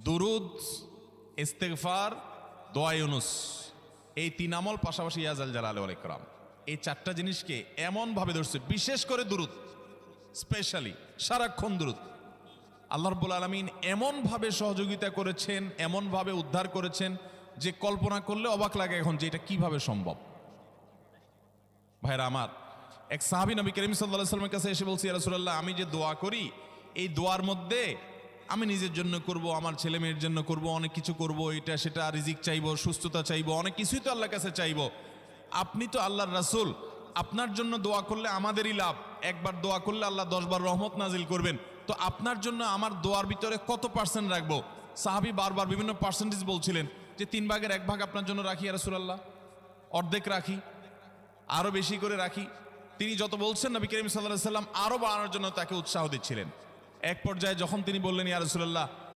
দুরুদ, ইস্তেগফার, দোয়া ইউনুস, এই তিন আমল পাশাপাশি ইয়াজাল জালাল ওয়াল ইকরাম, এই চারটা জিনিসকে এমনভাবে ধরছে, বিশেষ করে দুরুদ, স্পেশালি সারাক্ষণ দুরুদ। আল্লাহ রাব্বুল আলামিন এমনভাবে সহযোগিতা করেছেন, এমনভাবে উদ্ধার করেছেন যে কল্পনা করলে অবাক লাগে এখন যে এটা কিভাবে সম্ভব। ভাইরা আমার, এক সাহাবী নবী করিম সাল্লাল্লাহু আলাইহি ওয়াসাল্লামের কাছে এসে বলছি, ইয়া রাসূলুল্লাহ, আমি যে দোয়া করি এই দোয়ার মধ্যে আমি নিজের জন্য করব, আমার ছেলে মেয়ের জন্য করব, অনেক কিছু করব, এটা সেটা, রিজিক চাইবো, সুস্থতা চাইবো, অনেক কিছুই তো আল্লাহর কাছে চাইবো। আপনি তো আল্লাহর রাসূল, আপনার জন্য দোয়া করলে আমাদেরই লাভ, একবার দোয়া করলে আল্লাহ 10 বার রহমত নাজিল করবেন, তো আপনার জন্য আমার দোয়ার ভিতরে কত পার্সেন্ট রাখবো? সাহাবী বারবার বিভিন্ন পার্সেন্টেজ বলছিলেন যে 3 ভাগের 1 ভাগ আপনার জন্য রাখি ইয়া রাসূলুল্লাহ, অর্ধেক রাখি, আরো বেশি করে রাখি। তিনি যত বলছেন নবী করিম সাল্লাল্লাহু আলাইহি ওয়াসাল্লাম আরো বাড়ানোর জন্য তাকে উৎসাহ দিচ্ছিলেন। এক পর্যায়ে যখন তিনি বললেন, ইয়া রাসূলুল্লাহ,